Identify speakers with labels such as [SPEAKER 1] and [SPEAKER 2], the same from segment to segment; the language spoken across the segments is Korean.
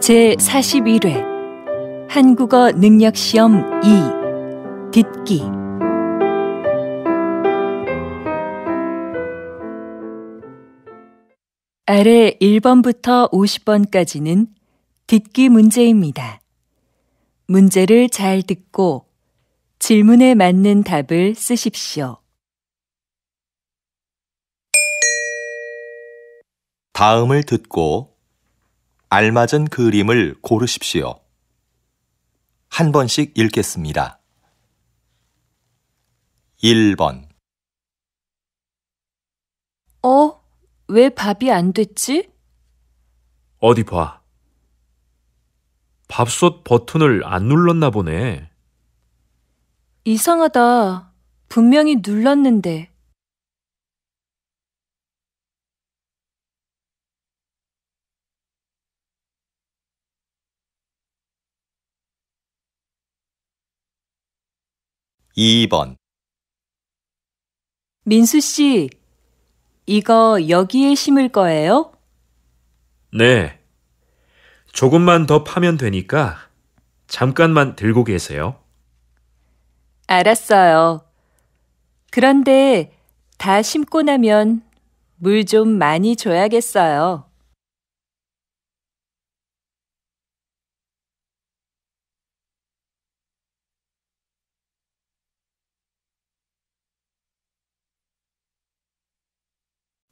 [SPEAKER 1] 제41회 한국어 능력시험 2 듣기 아래 1번부터 50번까지는 듣기 문제입니다. 문제를 잘 듣고 질문에 맞는 답을 쓰십시오.
[SPEAKER 2] 다음을 듣고 알맞은 그림을 고르십시오. 한 번씩 읽겠습니다. 1번
[SPEAKER 1] 왜 밥이 안 됐지?
[SPEAKER 3] 어디 봐. 밥솥 버튼을 안 눌렀나 보네.
[SPEAKER 1] 이상하다. 분명히 눌렀는데.
[SPEAKER 2] 2번
[SPEAKER 1] 민수 씨, 이거 여기에 심을 거예요?
[SPEAKER 3] 네. 조금만 더 파면 되니까 잠깐만 들고 계세요.
[SPEAKER 1] 알았어요. 그런데 다 심고 나면 물 좀 많이 줘야겠어요.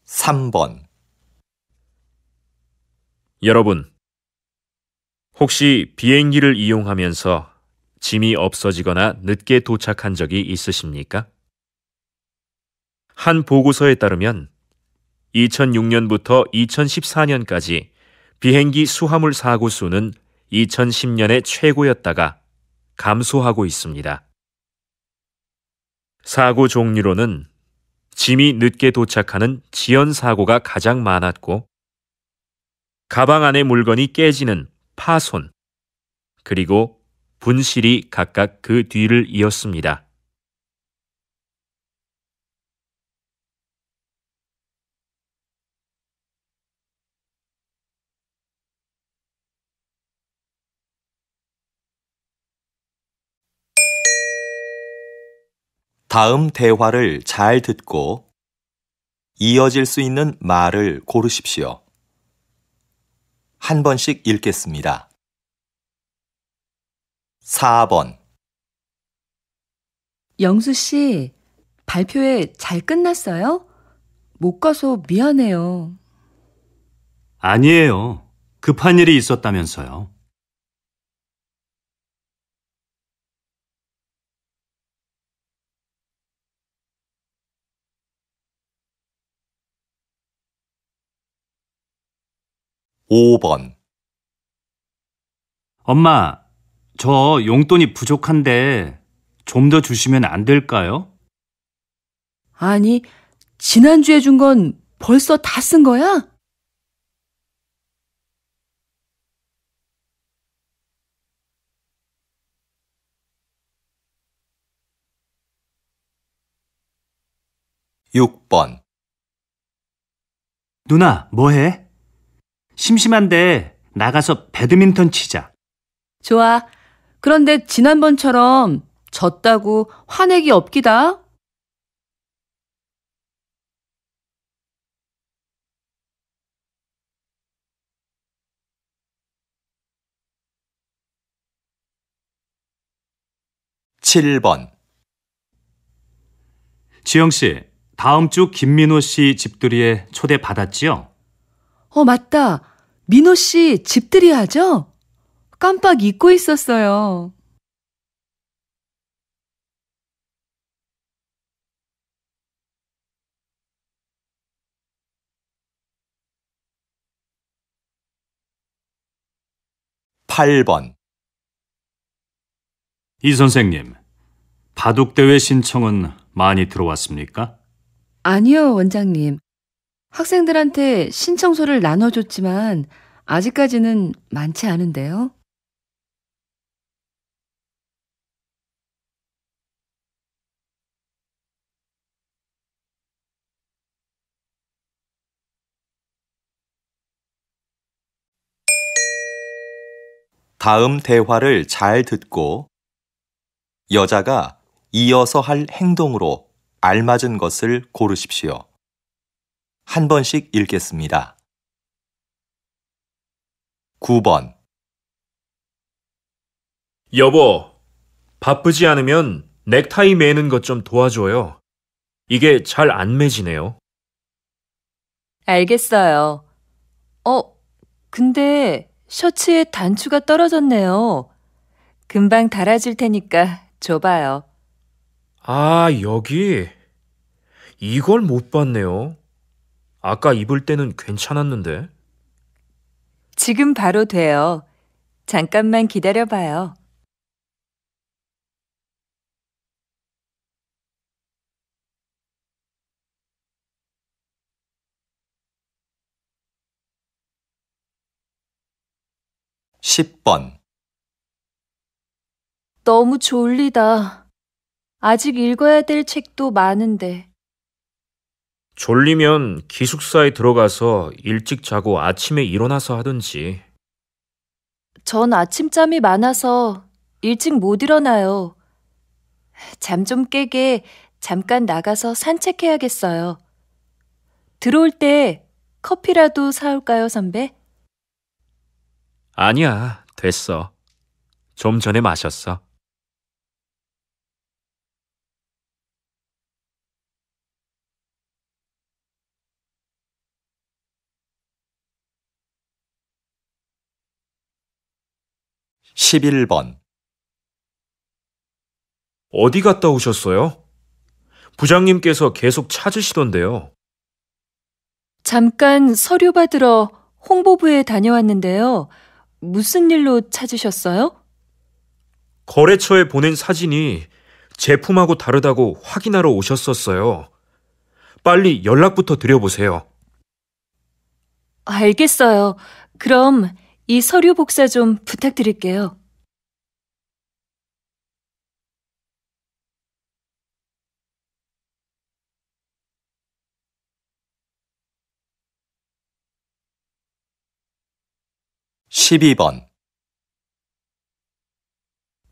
[SPEAKER 2] 3번
[SPEAKER 3] 여러분, 혹시 비행기를 이용하면서 짐이 없어지거나 늦게 도착한 적이 있으십니까? 한 보고서에 따르면 2006년부터 2014년까지 비행기 수화물 사고 수는 2010년의 최고였다가 감소하고 있습니다. 사고 종류로는 짐이 늦게 도착하는 지연 사고가 가장 많았고, 가방 안의 물건이 깨지는 파손, 그리고 분실이 각각 그 뒤를 이었습니다.
[SPEAKER 2] 다음 대화를 잘 듣고 이어질 수 있는 말을 고르십시오. 한 번씩 읽겠습니다. 4번
[SPEAKER 4] 영수 씨, 발표회 잘 끝났어요? 못 가서 미안해요.
[SPEAKER 5] 아니에요. 급한 일이 있었다면서요.
[SPEAKER 2] 5번
[SPEAKER 5] 엄마, 저 용돈이 부족한데 좀 더 주시면 안 될까요?
[SPEAKER 4] 아니, 지난주에 준 건 벌써 다 쓴 거야?
[SPEAKER 2] 6번
[SPEAKER 5] 누나, 뭐해? 심심한데 나가서 배드민턴 치자.
[SPEAKER 4] 좋아. 그런데 지난번처럼 졌다고 화내기 없기다.
[SPEAKER 2] 7번
[SPEAKER 5] 지영 씨, 다음 주 김민호 씨 집들이에 초대 받았지요?
[SPEAKER 4] 맞다. 민호 씨 집들이 하죠? 깜빡 잊고 있었어요.
[SPEAKER 2] 8번
[SPEAKER 5] 이 선생님, 바둑대회 신청은 많이 들어왔습니까?
[SPEAKER 4] 아니요, 원장님. 학생들한테 신청서를 나눠줬지만 아직까지는 많지 않은데요.
[SPEAKER 2] 다음 대화를 잘 듣고 여자가 이어서 할 행동으로 알맞은 것을 고르십시오. 한 번씩 읽겠습니다. 9번.
[SPEAKER 3] 여보, 바쁘지 않으면 넥타이 매는 것 좀 도와줘요. 이게 잘 안 매지네요.
[SPEAKER 1] 알겠어요. 근데 셔츠에 단추가 떨어졌네요. 금방 달아줄 테니까 줘봐요.
[SPEAKER 3] 아, 여기. 이걸 못 봤네요. 아까 입을 때는 괜찮았는데.
[SPEAKER 1] 지금 바로 돼요. 잠깐만 기다려봐요.
[SPEAKER 2] 십 번.
[SPEAKER 1] 너무 졸리다. 아직 읽어야 될 책도 많은데.
[SPEAKER 3] 졸리면 기숙사에 들어가서 일찍 자고 아침에 일어나서 하든지.
[SPEAKER 1] 전 아침잠이 많아서 일찍 못 일어나요. 잠 좀 깨게 잠깐 나가서 산책해야겠어요. 들어올 때 커피라도 사올까요, 선배?
[SPEAKER 3] 아니야, 됐어. 좀 전에 마셨어.
[SPEAKER 2] 십일 번.
[SPEAKER 3] 어디 갔다 오셨어요? 부장님께서 계속 찾으시던데요.
[SPEAKER 1] 잠깐 서류 받으러 홍보부에 다녀왔는데요. 무슨 일로 찾으셨어요?
[SPEAKER 3] 거래처에 보낸 사진이 제품하고 다르다고 확인하러 오셨었어요. 빨리 연락부터 드려보세요.
[SPEAKER 1] 알겠어요. 그럼 이 서류 복사 좀 부탁드릴게요.
[SPEAKER 2] 십이 번.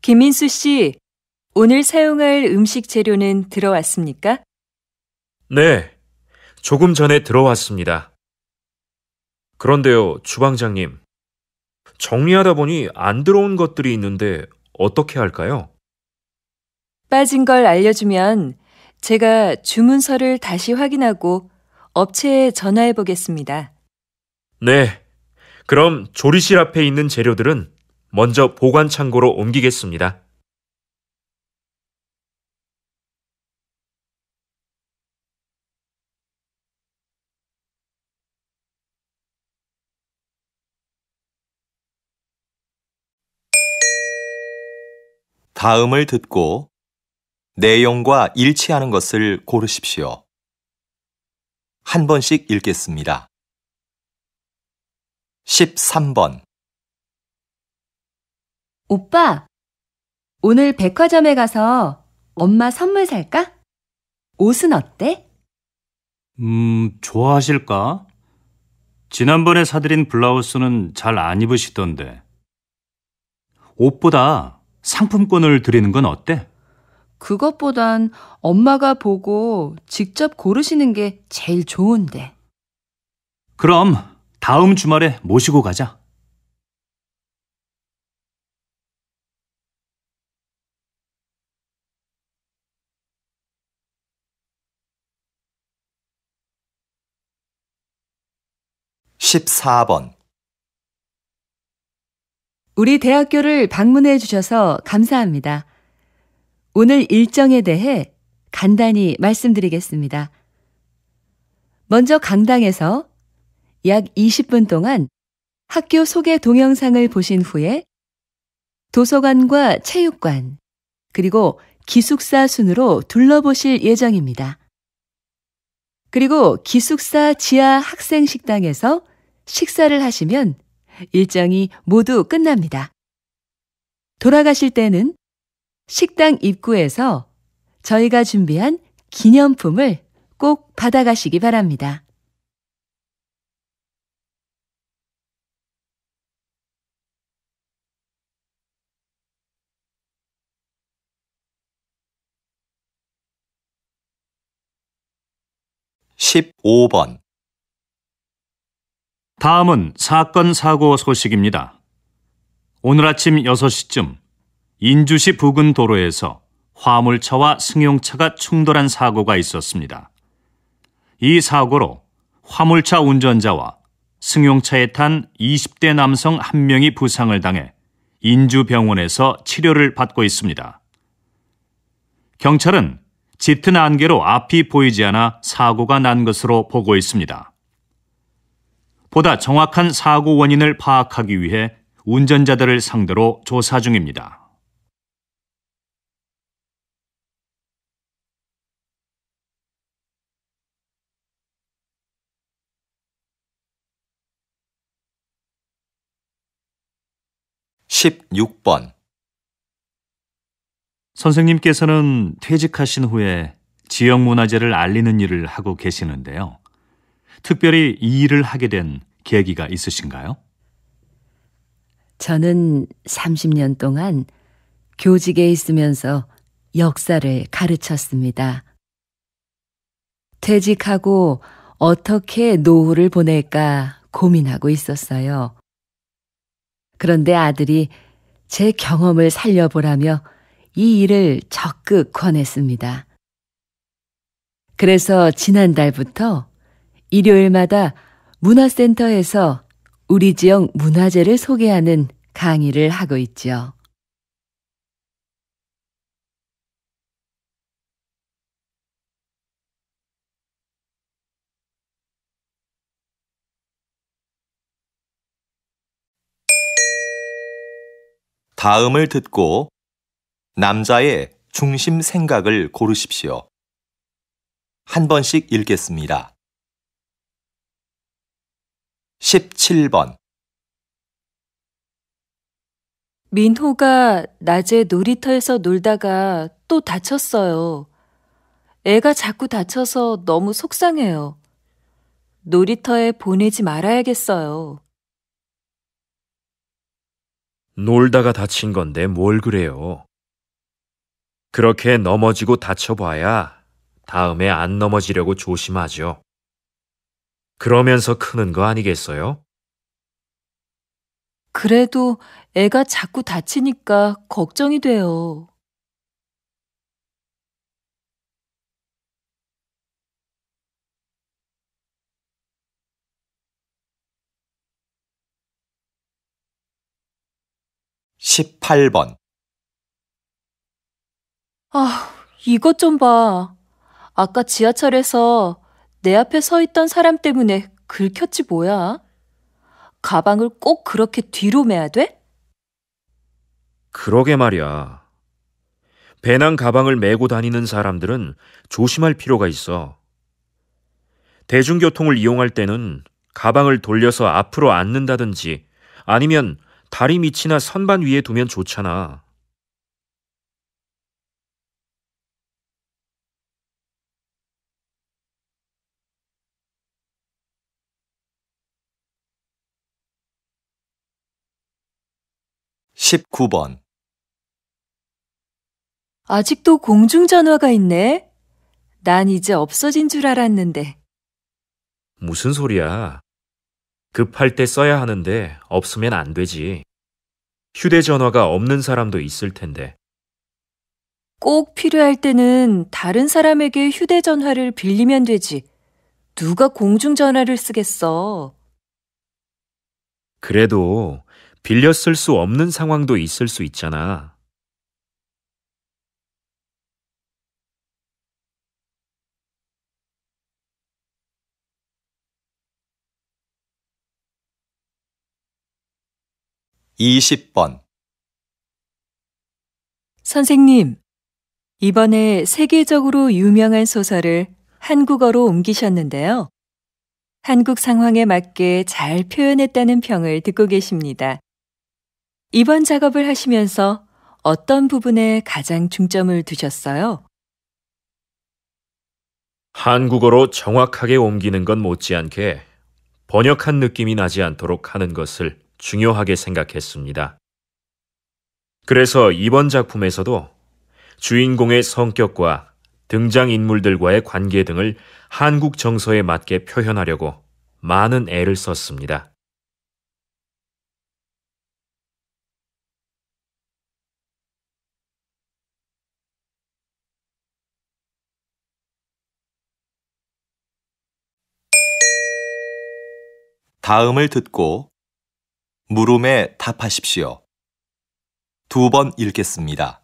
[SPEAKER 1] 김민수 씨, 오늘 사용할 음식 재료는 들어왔습니까?
[SPEAKER 3] 네, 조금 전에 들어왔습니다. 그런데요, 주방장님. 정리하다 보니 안 들어온 것들이 있는데 어떻게 할까요?
[SPEAKER 1] 빠진 걸 알려주면 제가 주문서를 다시 확인하고 업체에 전화해 보겠습니다.
[SPEAKER 3] 네, 그럼 조리실 앞에 있는 재료들은 먼저 보관 창고로 옮기겠습니다.
[SPEAKER 2] 다음을 듣고 내용과 일치하는 것을 고르십시오. 한 번씩 읽겠습니다. 13번.
[SPEAKER 4] 오빠, 오늘 백화점에 가서 엄마 선물 살까? 옷은 어때?
[SPEAKER 5] 좋아하실까? 지난번에 사드린 블라우스는 잘 안 입으시던데. 옷보다 상품권을 드리는 건 어때?
[SPEAKER 4] 그것보단 엄마가 보고 직접 고르시는 게 제일 좋은데.
[SPEAKER 5] 그럼 다음 주말에 모시고 가자.
[SPEAKER 2] 십사 번.
[SPEAKER 4] 우리 대학교를 방문해 주셔서 감사합니다. 오늘 일정에 대해 간단히 말씀드리겠습니다. 먼저 강당에서 약 20분 동안 학교 소개 동영상을 보신 후에 도서관과 체육관, 그리고 기숙사 순으로 둘러보실 예정입니다. 그리고 기숙사 지하 학생 식당에서 식사를 하시면 일정이 모두 끝납니다. 돌아가실 때는 식당 입구에서 저희가 준비한 기념품을 꼭 받아가시기 바랍니다.
[SPEAKER 2] 15번.
[SPEAKER 5] 다음은 사건 사고 소식입니다. 오늘 아침 6시쯤 인주시 부근 도로에서 화물차와 승용차가 충돌한 사고가 있었습니다. 이 사고로 화물차 운전자와 승용차에 탄 20대 남성 1명이 부상을 당해 인주병원에서 치료를 받고 있습니다. 경찰은 짙은 안개로 앞이 보이지 않아 사고가 난 것으로 보고 있습니다. 보다 정확한 사고 원인을 파악하기 위해 운전자들을 상대로 조사 중입니다.
[SPEAKER 2] (16번)
[SPEAKER 5] 선생님께서는 퇴직하신 후에 지역문화재를 알리는 일을 하고 계시는데요. 특별히 이 일을 하게 된 계기가 있으신가요?
[SPEAKER 4] 저는 30년 동안 교직에 있으면서 역사를 가르쳤습니다. 퇴직하고 어떻게 노후를 보낼까 고민하고 있었어요. 그런데 아들이 제 경험을 살려보라며 이 일을 적극 권했습니다. 그래서 지난달부터 일요일마다 문화센터에서 우리 지역 문화재를 소개하는 강의를 하고 있죠.
[SPEAKER 2] 다음을 듣고 남자의 중심 생각을 고르십시오. 한 번씩 읽겠습니다. 17번.
[SPEAKER 1] 민호가 낮에 놀이터에서 놀다가 또 다쳤어요. 애가 자꾸 다쳐서 너무 속상해요. 놀이터에 보내지 말아야겠어요.
[SPEAKER 3] 놀다가 다친 건데 뭘 그래요. 그렇게 넘어지고 다쳐봐야 다음에 안 넘어지려고 조심하죠. 그러면서 크는 거 아니겠어요?
[SPEAKER 1] 그래도 애가 자꾸 다치니까 걱정이 돼요.
[SPEAKER 2] (18번)
[SPEAKER 1] 이것 좀 봐. 아까 지하철에서 내 앞에 서 있던 사람 때문에 긁혔지 뭐야? 가방을 꼭 그렇게 뒤로 매야 돼?
[SPEAKER 3] 그러게 말이야. 배낭 가방을 메고 다니는 사람들은 조심할 필요가 있어. 대중교통을 이용할 때는 가방을 돌려서 앞으로 앉는다든지 아니면 다리 밑이나 선반 위에 두면 좋잖아.
[SPEAKER 2] (19번)
[SPEAKER 1] 아직도 공중전화가 있네? 난 이제 없어진 줄 알았는데.
[SPEAKER 3] 무슨 소리야? 급할 때 써야 하는데 없으면 안 되지. 휴대전화가 없는 사람도 있을 텐데.
[SPEAKER 1] 꼭 필요할 때는 다른 사람에게 휴대전화를 빌리면 되지. 누가 공중전화를 쓰겠어?
[SPEAKER 3] 그래도 빌려 쓸 수 없는 상황도 있을 수 있잖아.
[SPEAKER 2] (20번)
[SPEAKER 1] 선생님, 이번에 세계적으로 유명한 소설을 한국어로 옮기셨는데요. 한국 상황에 맞게 잘 표현했다는 평을 듣고 계십니다. 이번 작업을 하시면서 어떤 부분에 가장 중점을 두셨어요?
[SPEAKER 3] 한국어로 정확하게 옮기는 건 못지않게 번역한 느낌이 나지 않도록 하는 것을 중요하게 생각했습니다. 그래서 이번 작품에서도 주인공의 성격과 등장인물들과의 관계 등을 한국 정서에 맞게 표현하려고 많은 애를 썼습니다.
[SPEAKER 2] 다음을 듣고 물음에 답하십시오. 2번 읽겠습니다.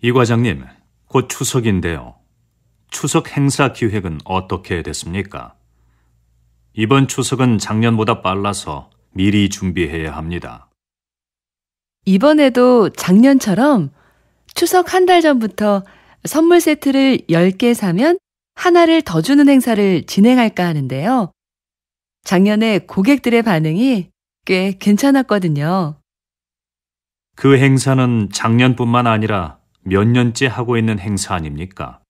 [SPEAKER 5] 이 과장님, 곧 추석인데요. 추석 행사 기획은 어떻게 됐습니까? 이번 추석은 작년보다 빨라서 미리 준비해야 합니다.
[SPEAKER 4] 이번에도 작년처럼 추석 한 달 전부터 선물 세트를 10개 사면 하나를 더 주는 행사를 진행할까 하는데요. 작년에 고객들의 반응이 꽤 괜찮았거든요.
[SPEAKER 5] 그 행사는 작년뿐만 아니라 몇 년째 하고 있는 행사 아닙니까?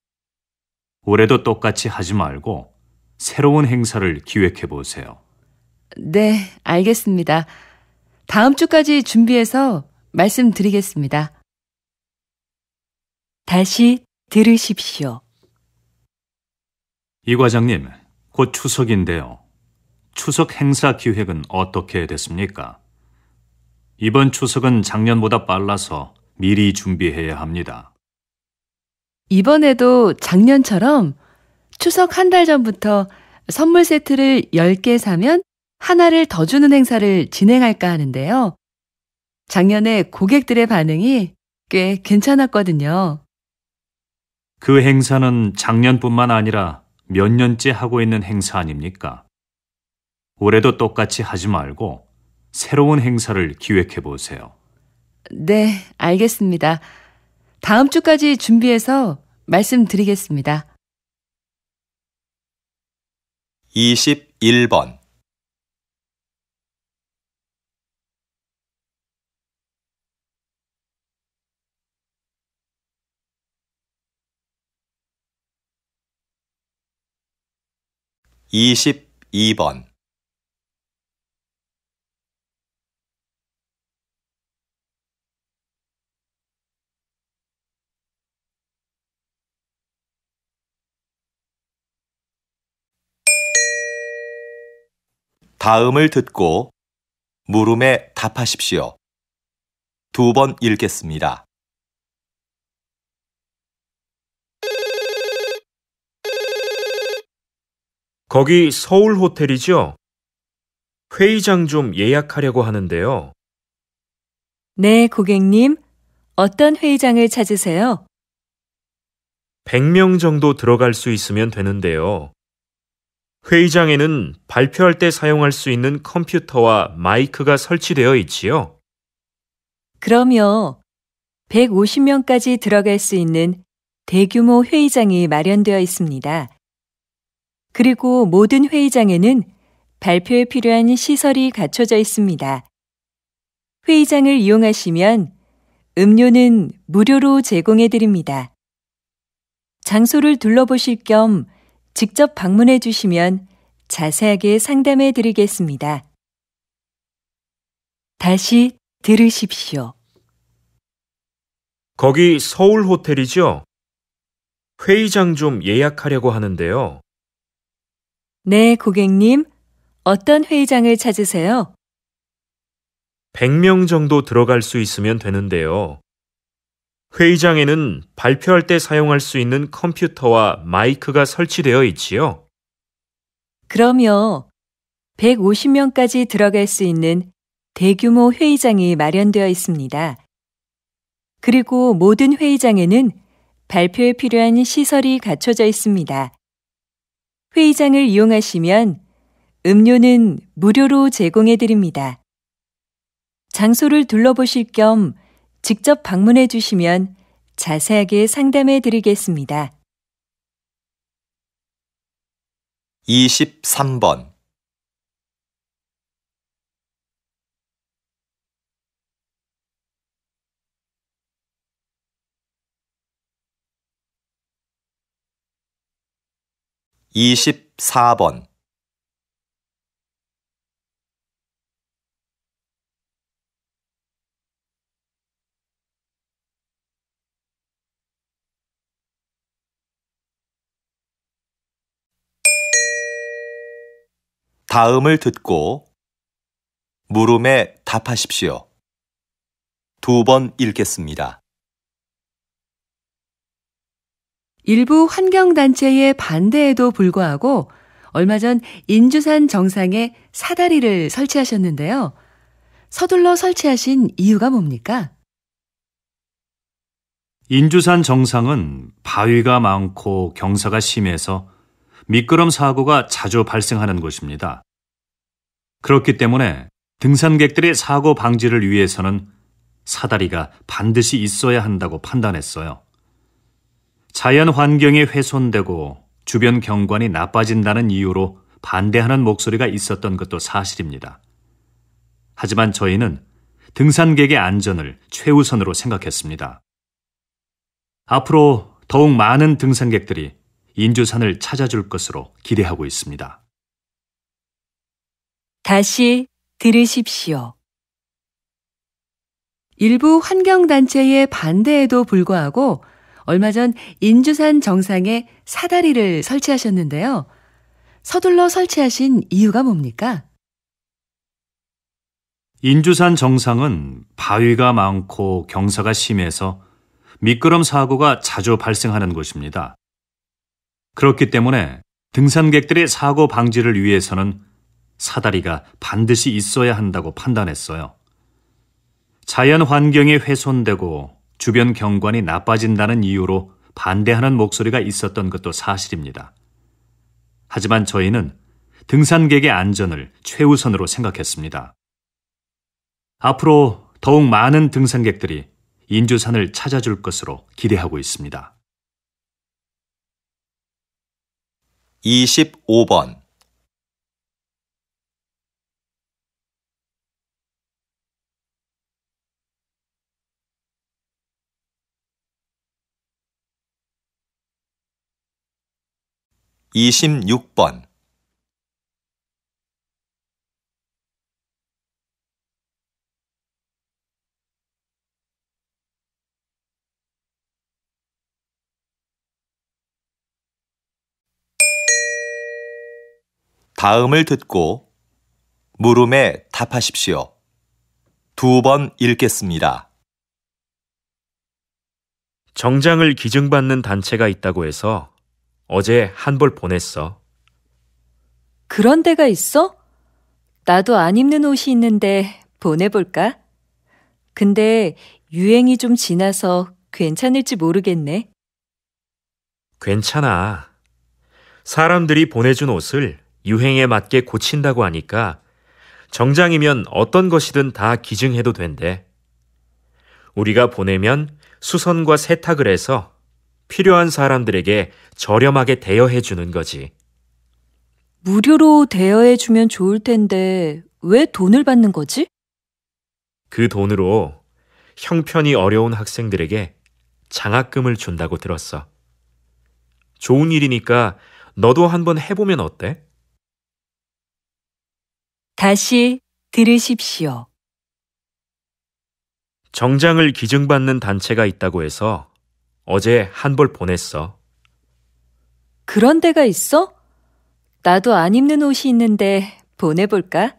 [SPEAKER 5] 올해도 똑같이 하지 말고 새로운 행사를 기획해 보세요.
[SPEAKER 4] 네, 알겠습니다. 다음 주까지 준비해서 말씀드리겠습니다.
[SPEAKER 1] 다시 들으십시오.
[SPEAKER 5] 이 과장님, 곧 추석인데요. 추석 행사 기획은 어떻게 됐습니까? 이번 추석은 작년보다 빨라서 미리 준비해야 합니다.
[SPEAKER 4] 이번에도 작년처럼 추석 한 달 전부터 선물 세트를 10개 사면 하나를 더 주는 행사를 진행할까 하는데요. 작년에 고객들의 반응이 꽤 괜찮았거든요.
[SPEAKER 5] 그 행사는 작년뿐만 아니라 몇 년째 하고 있는 행사 아닙니까? 올해도 똑같이 하지 말고 새로운 행사를 기획해 보세요.
[SPEAKER 4] 네, 알겠습니다. 다음 주까지 준비해서 말씀드리겠습니다.
[SPEAKER 2] 21번 22번 다음을 듣고 물음에 답하십시오. 2번 읽겠습니다.
[SPEAKER 3] 거기 서울 호텔이죠? 회의장 좀 예약하려고 하는데요.
[SPEAKER 1] 네, 고객님. 어떤 회의장을 찾으세요?
[SPEAKER 3] 100명 정도 들어갈 수 있으면 되는데요. 회의장에는 발표할 때 사용할 수 있는 컴퓨터와 마이크가 설치되어 있지요.
[SPEAKER 1] 그럼요. 150명까지 들어갈 수 있는 대규모 회의장이 마련되어 있습니다. 그리고 모든 회의장에는 발표에 필요한 시설이 갖춰져 있습니다. 회의장을 이용하시면 음료는 무료로 제공해 드립니다. 장소를 둘러보실 겸 직접 방문해 주시면 자세하게 상담해 드리겠습니다. 다시 들으십시오.
[SPEAKER 3] 거기 서울 호텔이죠? 회의장 좀 예약하려고 하는데요.
[SPEAKER 1] 네, 고객님. 어떤 회의장을 찾으세요?
[SPEAKER 3] 100명 정도 들어갈 수 있으면 되는데요. 회의장에는 발표할 때 사용할 수 있는 컴퓨터와 마이크가 설치되어 있지요.
[SPEAKER 1] 그럼요. 150명까지 들어갈 수 있는 대규모 회의장이 마련되어 있습니다. 그리고 모든 회의장에는 발표에 필요한 시설이 갖춰져 있습니다. 회의장을 이용하시면 음료는 무료로 제공해 드립니다. 장소를 둘러보실 겸 직접 방문해 주시면 자세하게 상담해 드리겠습니다.
[SPEAKER 2] 23번 24번 다음을 듣고 물음에 답하십시오. 2번 읽겠습니다.
[SPEAKER 4] 일부 환경단체의 반대에도 불구하고 얼마 전 인주산 정상에 사다리를 설치하셨는데요. 서둘러 설치하신 이유가 뭡니까?
[SPEAKER 5] 인주산 정상은 바위가 많고 경사가 심해서 미끄럼 사고가 자주 발생하는 곳입니다. 그렇기 때문에 등산객들의 사고 방지를 위해서는 사다리가 반드시 있어야 한다고 판단했어요. 자연 환경이 훼손되고 주변 경관이 나빠진다는 이유로 반대하는 목소리가 있었던 것도 사실입니다. 하지만 저희는 등산객의 안전을 최우선으로 생각했습니다. 앞으로 더욱 많은 등산객들이 인주산을 찾아줄 것으로 기대하고 있습니다.
[SPEAKER 1] 다시 들으십시오.
[SPEAKER 4] 일부 환경단체의 반대에도 불구하고 얼마 전 인주산 정상에 사다리를 설치하셨는데요. 서둘러 설치하신 이유가 뭡니까?
[SPEAKER 5] 인주산 정상은 바위가 많고 경사가 심해서 미끄럼 사고가 자주 발생하는 곳입니다. 그렇기 때문에 등산객들의 사고 방지를 위해서는 사다리가 반드시 있어야 한다고 판단했어요. 자연 환경이 훼손되고 주변 경관이 나빠진다는 이유로 반대하는 목소리가 있었던 것도 사실입니다. 하지만 저희는 등산객의 안전을 최우선으로 생각했습니다. 앞으로 더욱 많은 등산객들이 인주산을 찾아줄 것으로 기대하고 있습니다.
[SPEAKER 2] 25번 26번 다음을 듣고 물음에 답하십시오. 2번 읽겠습니다.
[SPEAKER 3] 정장을 기증받는 단체가 있다고 해서 어제 한 벌 보냈어.
[SPEAKER 1] 그런 데가 있어? 나도 안 입는 옷이 있는데 보내볼까? 근데 유행이 좀 지나서 괜찮을지 모르겠네.
[SPEAKER 3] 괜찮아. 사람들이 보내준 옷을 유행에 맞게 고친다고 하니까 정장이면 어떤 것이든 다 기증해도 된대. 우리가 보내면 수선과 세탁을 해서 필요한 사람들에게 저렴하게 대여해 주는 거지.
[SPEAKER 1] 무료로 대여해주면 좋을 텐데 왜 돈을 받는 거지?
[SPEAKER 3] 그 돈으로 형편이 어려운 학생들에게 장학금을 준다고 들었어. 좋은 일이니까 너도 한번 해보면 어때?
[SPEAKER 1] 다시 들으십시오.
[SPEAKER 3] 정장을 기증받는 단체가 있다고 해서 어제 한 벌 보냈어.
[SPEAKER 1] 그런 데가 있어? 나도 안 입는 옷이 있는데 보내볼까?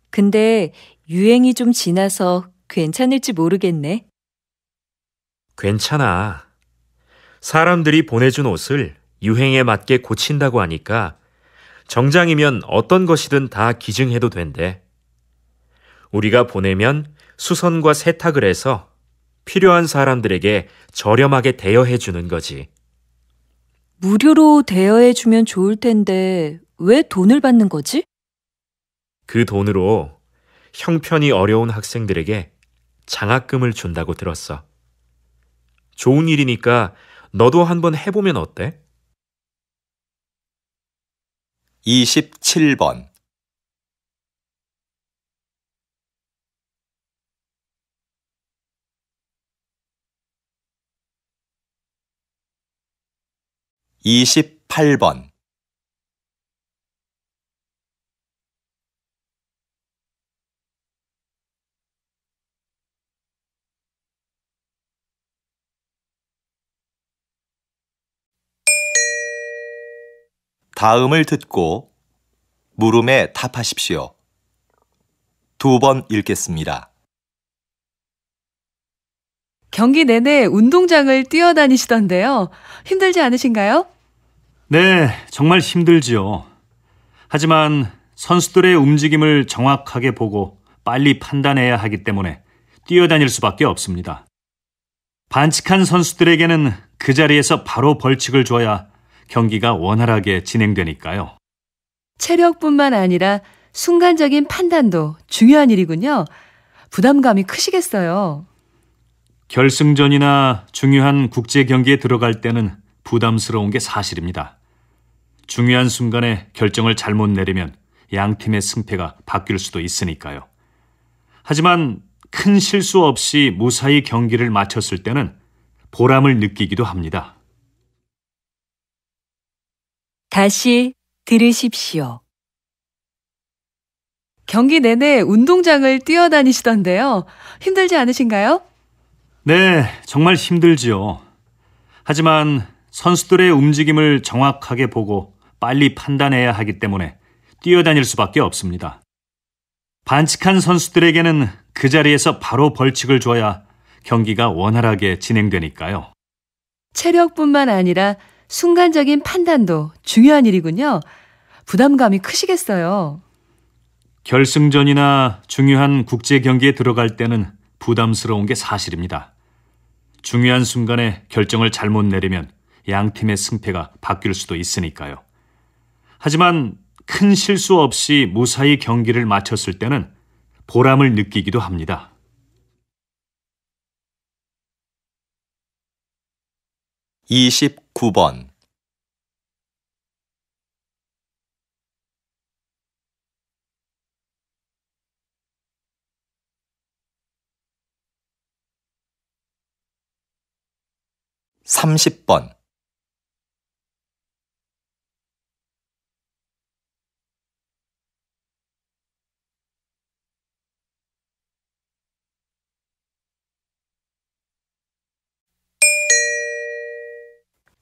[SPEAKER 1] 근데 유행이 좀 지나서 괜찮을지 모르겠네.
[SPEAKER 3] 괜찮아. 사람들이 보내준 옷을 유행에 맞게 고친다고 하니까 정장이면 어떤 것이든 다 기증해도 된대. 우리가 보내면 수선과 세탁을 해서 필요한 사람들에게 저렴하게 대여해 주는 거지.
[SPEAKER 1] 무료로 대여해주면 좋을 텐데 왜 돈을 받는 거지?
[SPEAKER 3] 그 돈으로 형편이 어려운 학생들에게 장학금을 준다고 들었어. 좋은 일이니까 너도 한번 해보면 어때?
[SPEAKER 2] 27번 28번 다음을 듣고 물음에 답하십시오. 2번 읽겠습니다.
[SPEAKER 4] 경기 내내 운동장을 뛰어다니시던데요. 힘들지 않으신가요?
[SPEAKER 5] 네, 정말 힘들지요. 하지만 선수들의 움직임을 정확하게 보고 빨리 판단해야 하기 때문에 뛰어다닐 수밖에 없습니다. 반칙한 선수들에게는 그 자리에서 바로 벌칙을 줘야 경기가 원활하게 진행되니까요.
[SPEAKER 4] 체력뿐만 아니라 순간적인 판단도 중요한 일이군요. 부담감이 크시겠어요.
[SPEAKER 5] 결승전이나 중요한 국제 경기에 들어갈 때는 부담스러운 게 사실입니다. 중요한 순간에 결정을 잘못 내리면 양 팀의 승패가 바뀔 수도 있으니까요. 하지만 큰 실수 없이 무사히 경기를 마쳤을 때는 보람을 느끼기도 합니다.
[SPEAKER 1] 다시 들으십시오.
[SPEAKER 4] 경기 내내 운동장을 뛰어다니시던데요. 힘들지 않으신가요?
[SPEAKER 5] 네, 정말 힘들지요. 하지만 선수들의 움직임을 정확하게 보고 빨리 판단해야 하기 때문에 뛰어다닐 수밖에 없습니다. 반칙한 선수들에게는 그 자리에서 바로 벌칙을 줘야 경기가 원활하게 진행되니까요.
[SPEAKER 4] 체력뿐만 아니라 순간적인 판단도 중요한 일이군요. 부담감이 크시겠어요.
[SPEAKER 5] 결승전이나 중요한 국제 경기에 들어갈 때는 부담스러운 게 사실입니다. 중요한 순간에 결정을 잘못 내리면 양 팀의 승패가 바뀔 수도 있으니까요. 하지만 큰 실수 없이 무사히 경기를 마쳤을 때는 보람을 느끼기도 합니다.
[SPEAKER 2] (29번) (30번)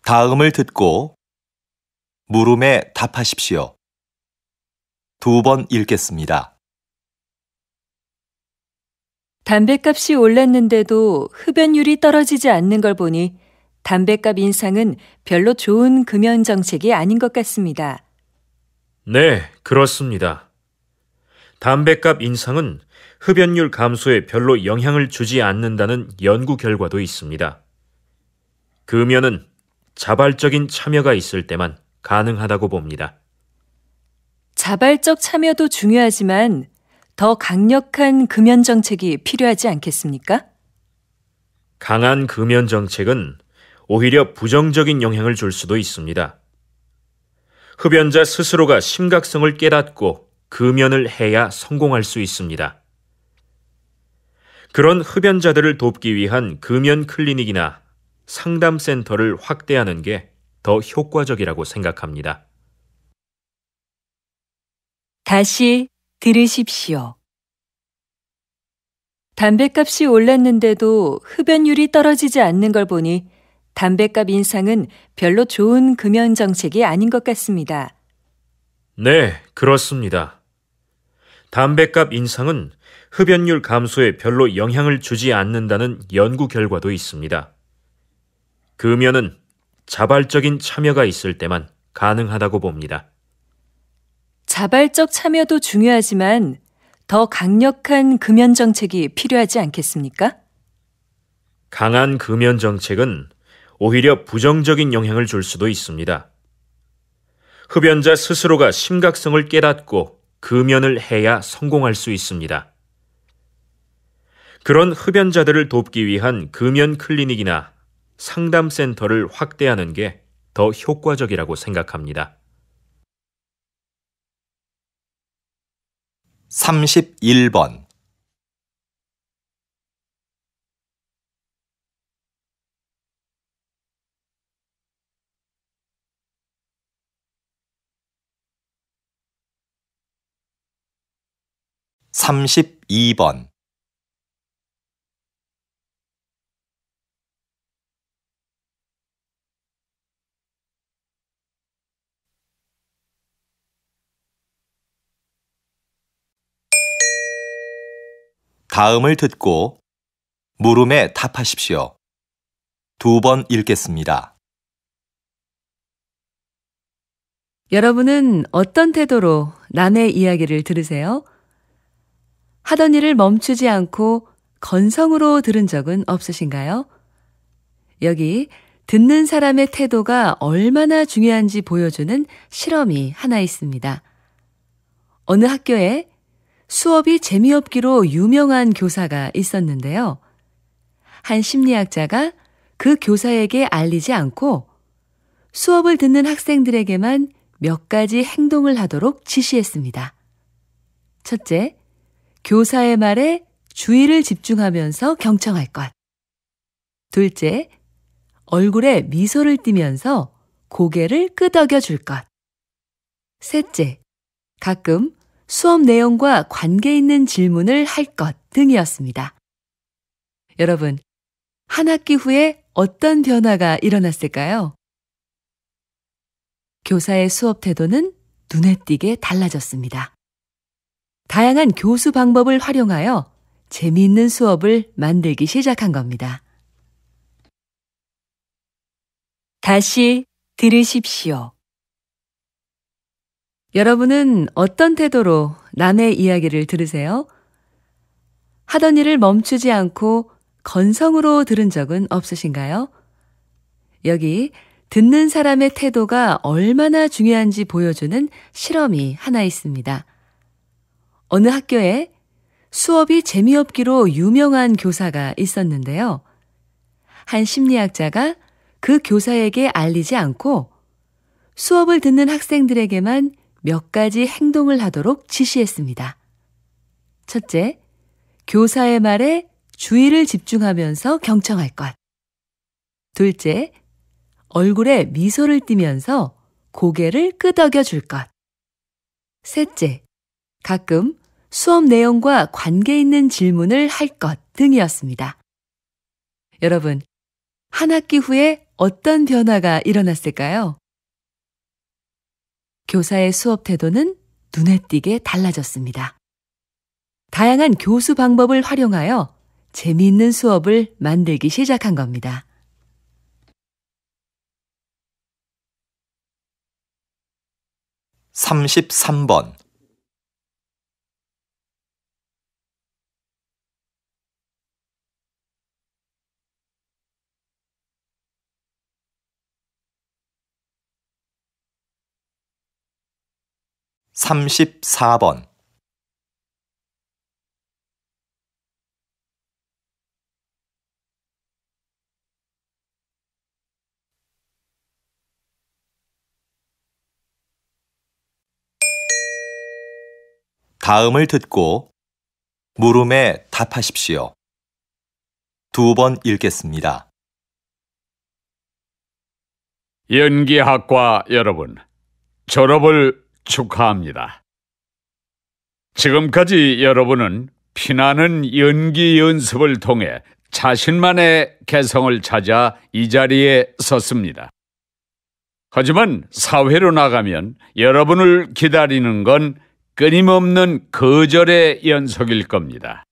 [SPEAKER 2] 다음을 듣고 물음에 답하십시오. 2번 읽겠습니다.
[SPEAKER 1] 담뱃값이 올랐는데도 흡연율이 떨어지지 않는 걸 보니 담뱃값 인상은 별로 좋은 금연 정책이 아닌 것 같습니다.
[SPEAKER 3] 네, 그렇습니다. 담뱃값 인상은 흡연율 감소에 별로 영향을 주지 않는다는 연구 결과도 있습니다. 금연은 자발적인 참여가 있을 때만 가능하다고 봅니다.
[SPEAKER 1] 자발적 참여도 중요하지만 더 강력한 금연 정책이 필요하지 않겠습니까?
[SPEAKER 3] 강한 금연 정책은 오히려 부정적인 영향을 줄 수도 있습니다. 흡연자 스스로가 심각성을 깨닫고 금연을 해야 성공할 수 있습니다. 그런 흡연자들을 돕기 위한 금연 클리닉이나 상담센터를 확대하는 게 더 효과적이라고 생각합니다.
[SPEAKER 1] 다시 들으십시오. 담뱃값이 올랐는데도 흡연율이 떨어지지 않는 걸 보니 담뱃값 인상은 별로 좋은 금연 정책이 아닌 것 같습니다.
[SPEAKER 3] 네, 그렇습니다. 담뱃값 인상은 흡연율 감소에 별로 영향을 주지 않는다는 연구 결과도 있습니다. 금연은 자발적인 참여가 있을 때만 가능하다고 봅니다.
[SPEAKER 1] 자발적 참여도 중요하지만 더 강력한 금연 정책이 필요하지 않겠습니까?
[SPEAKER 3] 강한 금연 정책은 오히려 부정적인 영향을 줄 수도 있습니다. 흡연자 스스로가 심각성을 깨닫고 금연을 해야 성공할 수 있습니다. 그런 흡연자들을 돕기 위한 금연 클리닉이나 상담센터를 확대하는 게 더 효과적이라고 생각합니다.
[SPEAKER 2] 31번 (32번) 다음을 듣고 물음에 답하십시오. 2번 읽겠습니다.
[SPEAKER 4] 여러분은 어떤 태도로 남의 이야기를 들으세요? 하던 일을 멈추지 않고 건성으로 들은 적은 없으신가요? 여기 듣는 사람의 태도가 얼마나 중요한지 보여주는 실험이 하나 있습니다. 어느 학교에 수업이 재미없기로 유명한 교사가 있었는데요. 한 심리학자가 그 교사에게 알리지 않고 수업을 듣는 학생들에게만 몇 가지 행동을 하도록 지시했습니다. 첫째, 교사의 말에 주의를 집중하면서 경청할 것. 둘째, 얼굴에 미소를 띠면서 고개를 끄덕여 줄 것. 셋째, 가끔 수업 내용과 관계 있는 질문을 할 것 등이었습니다. 여러분, 한 학기 후에 어떤 변화가 일어났을까요? 교사의 수업 태도는 눈에 띄게 달라졌습니다. 다양한 교수 방법을 활용하여 재미있는 수업을 만들기 시작한 겁니다.
[SPEAKER 1] 다시 들으십시오.
[SPEAKER 4] 여러분은 어떤 태도로 남의 이야기를 들으세요? 하던 일을 멈추지 않고 건성으로 들은 적은 없으신가요? 여기 듣는 사람의 태도가 얼마나 중요한지 보여주는 실험이 하나 있습니다. 어느 학교에 수업이 재미없기로 유명한 교사가 있었는데요. 한 심리학자가 그 교사에게 알리지 않고 수업을 듣는 학생들에게만 몇 가지 행동을 하도록 지시했습니다. 첫째, 교사의 말에 주의를 집중하면서 경청할 것. 둘째, 얼굴에 미소를 띠면서 고개를 끄덕여 줄 것. 셋째, 가끔 수업 내용과 관계 있는 질문을 할 것 등이었습니다. 여러분, 한 학기 후에 어떤 변화가 일어났을까요? 교사의 수업 태도는 눈에 띄게 달라졌습니다. 다양한 교수 방법을 활용하여 재미있는 수업을 만들기 시작한 겁니다.
[SPEAKER 2] 33번. (34번) 다음을 듣고 물음에 답하십시오. 2번 읽겠습니다.
[SPEAKER 6] 연기학과 여러분, 졸업을 축하합니다. 지금까지 여러분은 피나는 연기 연습을 통해 자신만의 개성을 찾아 이 자리에 섰습니다. 하지만 사회로 나가면 여러분을 기다리는 건 끊임없는 거절의 연속일 겁니다.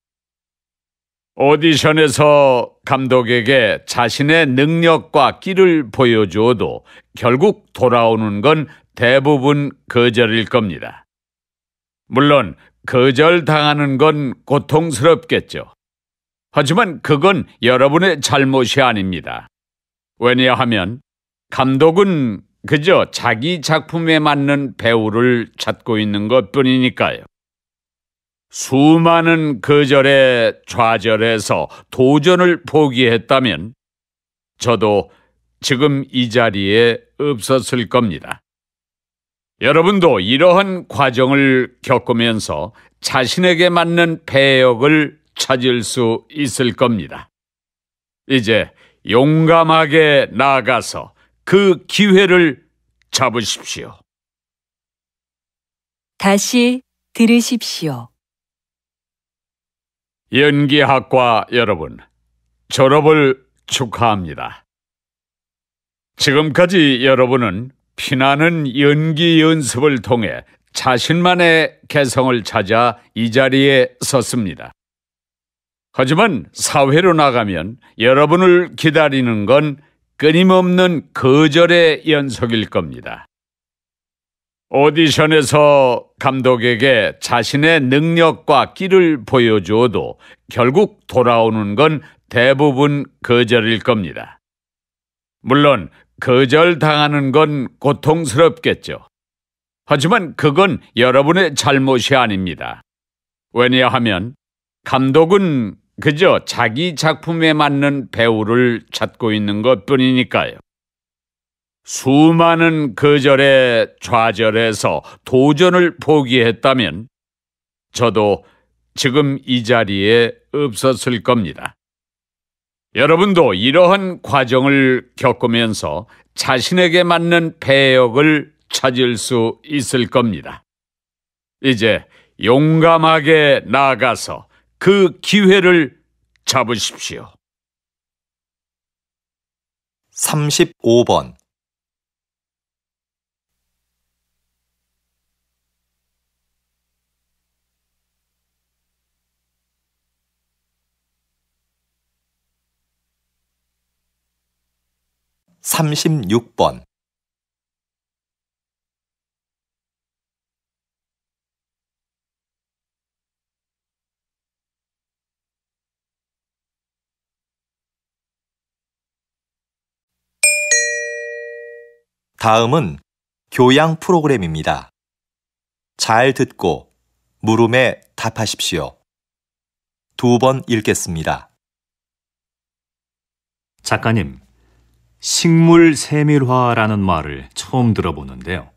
[SPEAKER 6] 오디션에서 감독에게 자신의 능력과 끼를 보여주어도 결국 돌아오는 건 대부분 거절일 겁니다. 물론 거절당하는 건 고통스럽겠죠. 하지만 그건 여러분의 잘못이 아닙니다. 왜냐하면 감독은 그저 자기 작품에 맞는 배우를 찾고 있는 것뿐이니까요. 수많은 거절에 좌절해서 도전을 포기했다면 저도 지금 이 자리에 없었을 겁니다. 여러분도 이러한 과정을 겪으면서 자신에게 맞는 배역을 찾을 수 있을 겁니다. 이제 용감하게 나아가서 그 기회를 잡으십시오.
[SPEAKER 1] 다시 들으십시오.
[SPEAKER 6] 연기학과 여러분, 졸업을 축하합니다. 지금까지 여러분은 피나는 연기 연습을 통해 자신만의 개성을 찾아 이 자리에 섰습니다. 하지만 사회로 나가면 여러분을 기다리는 건 끊임없는 거절의 연속일 겁니다. 오디션에서 감독에게 자신의 능력과 끼를 보여주어도 결국 돌아오는 건 대부분 거절일 겁니다. 물론 거절당하는 건 고통스럽겠죠. 하지만 그건 여러분의 잘못이 아닙니다. 왜냐하면 감독은 그저 자기 작품에 맞는 배우를 찾고 있는 것뿐이니까요. 수많은 거절에 좌절해서 도전을 포기했다면 저도 지금 이 자리에 없었을 겁니다. 여러분도 이러한 과정을 겪으면서 자신에게 맞는 배역을 찾을 수 있을 겁니다. 이제 용감하게 나아가서 그 기회를 잡으십시오.
[SPEAKER 2] 35번 36번 '다음은 교양 프로그램입니다. 잘 듣고 물음에 답하십시오. 2번 읽겠습니다.
[SPEAKER 5] 작가님, 식물 세밀화라는 말을 처음 들어보는데요.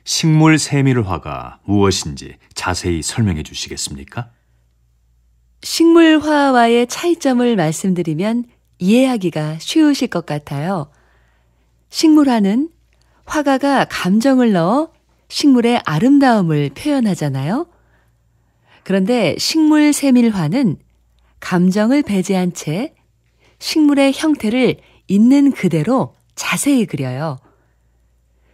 [SPEAKER 5] 식물 세밀화가 무엇인지 자세히 설명해 주시겠습니까?
[SPEAKER 4] 식물화와의 차이점을 말씀드리면 이해하기가 쉬우실 것 같아요. 식물화는 화가가 감정을 넣어 식물의 아름다움을 표현하잖아요. 그런데 식물 세밀화는 감정을 배제한 채 식물의 형태를 있는 그대로 자세히 그려요.